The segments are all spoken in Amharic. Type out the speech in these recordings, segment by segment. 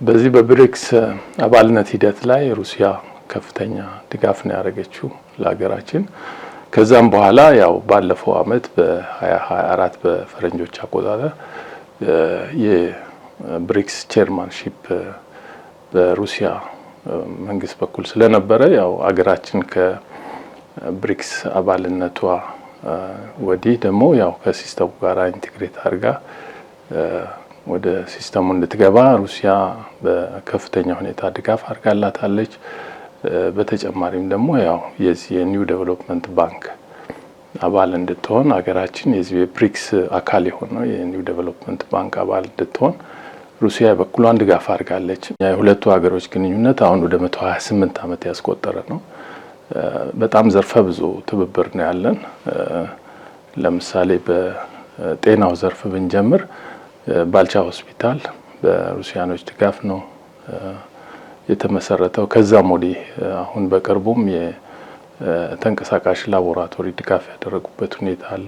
በዚህ በብሪክስ አባልነት ሂደት ላይ ሩሲያ ከፍተኛ ድጋፍ ነው ያደረገችው ለሀገራችን። ከዛም በኋላ ያው ባለፈው አመት በ2024 በፈረንጆች አቆጣጠር የብሪክስ ቼርማንሺፕ በሩሲያ መንግስት በኩል ስለነበረ ያው ሀገራችን ከብሪክስ አባልነቷ ወዲህ ደግሞ ያው ከሲስተሙ ጋር ኢንቴግሬት አድርጋ ወደ ሲስተሙ እንድትገባ ሩሲያ በከፍተኛ ሁኔታ ድጋፍ አድርጋላታለች። በተጨማሪም ደግሞ ያው የዚህ የኒው ዴቨሎፕመንት ባንክ አባል እንድትሆን ሀገራችን የዚህ የብሪክስ አካል የሆነው የኒው ዴቨሎፕመንት ባንክ አባል እንድትሆን ሩሲያ በኩሏን ድጋፍ አድርጋለች። የሁለቱ ሀገሮች ግንኙነት አሁን ወደ 128 ዓመት ያስቆጠረ ነው። በጣም ዘርፈ ብዙ ትብብር ነው ያለን። ለምሳሌ በጤናው ዘርፍ ብንጀምር ባልቻ ሆስፒታል በሩሲያኖች ድጋፍ ነው የተመሰረተው። ከዛም ወዲህ አሁን በቅርቡም የተንቀሳቃሽ ላቦራቶሪ ድጋፍ ያደረጉበት ሁኔታ አለ።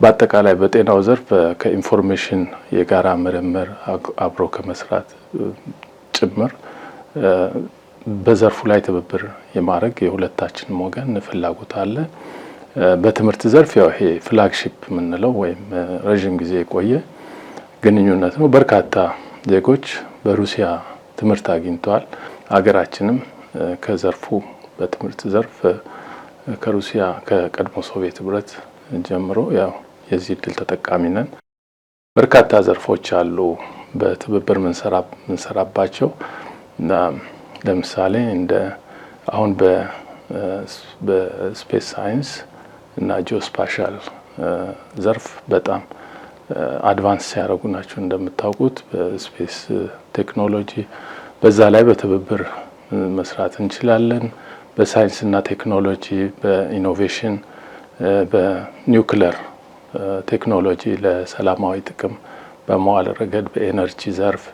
በአጠቃላይ በጤናው ዘርፍ ከኢንፎርሜሽን የጋራ ምርምር አብሮ ከመስራት ጭምር በዘርፉ ላይ ትብብር የማድረግ የሁለታችንም ወገን ፍላጎት አለ። በትምህርት ዘርፍ ያው ይሄ ፍላግሺፕ የምንለው ወይም ረጅም ጊዜ የቆየ ግንኙነት ነው። በርካታ ዜጎች በሩሲያ ትምህርት አግኝተዋል። ሀገራችንም ከዘርፉ በትምህርት ዘርፍ ከሩሲያ ከቀድሞ ሶቪየት ህብረት ጀምሮ ያው የዚህ እድል ተጠቃሚ ነን። በርካታ ዘርፎች አሉ በትብብር ምንሰራባቸው። ለምሳሌ እንደ አሁን በስፔስ ሳይንስ እና ጂኦስፓሻል ዘርፍ በጣም አድቫንስ ያደረጉ ናቸው እንደምታውቁት። በስፔስ ቴክኖሎጂ በዛ ላይ በትብብር መስራት እንችላለን። በሳይንስ እና ቴክኖሎጂ፣ በኢኖቬሽን፣ በኒውክሌር ቴክኖሎጂ ለሰላማዊ ጥቅም በመዋል ረገድ፣ በኤነርጂ ዘርፍ፣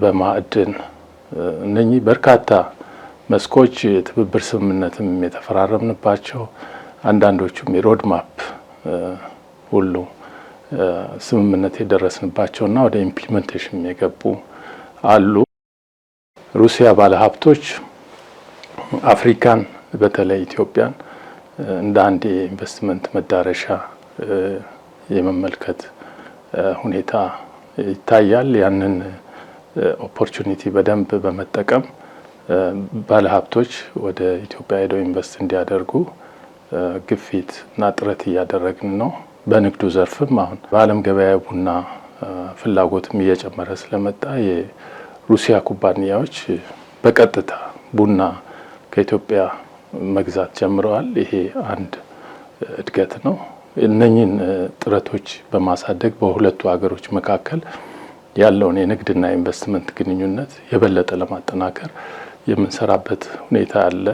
በማዕድን እነኚህ በርካታ መስኮች የትብብር ስምምነትም የተፈራረምንባቸው አንዳንዶቹም የሮድ ማፕ ሁሉ ስምምነት የደረስንባቸውና ወደ ኢምፕሊሜንቴሽን የገቡ አሉ። ሩሲያ ባለሀብቶች አፍሪካን በተለይ ኢትዮጵያን እንደ አንድ የኢንቨስትመንት መዳረሻ የመመልከት ሁኔታ ይታያል። ያንን ኦፖርቹኒቲ በደንብ በመጠቀም ባለሀብቶች ወደ ኢትዮጵያ ሄደው ኢንቨስት እንዲያደርጉ ግፊት እና ጥረት እያደረግን ነው። በንግዱ ዘርፍም አሁን በዓለም ገበያ ቡና ፍላጎትም እየጨመረ ስለመጣ የሩሲያ ኩባንያዎች በቀጥታ ቡና ከኢትዮጵያ መግዛት ጀምረዋል። ይሄ አንድ እድገት ነው። እነኚህን ጥረቶች በማሳደግ በሁለቱ ሀገሮች መካከል ያለውን የንግድና ኢንቨስትመንት ግንኙነት የበለጠ ለማጠናከር የምንሰራበት ሁኔታ አለ።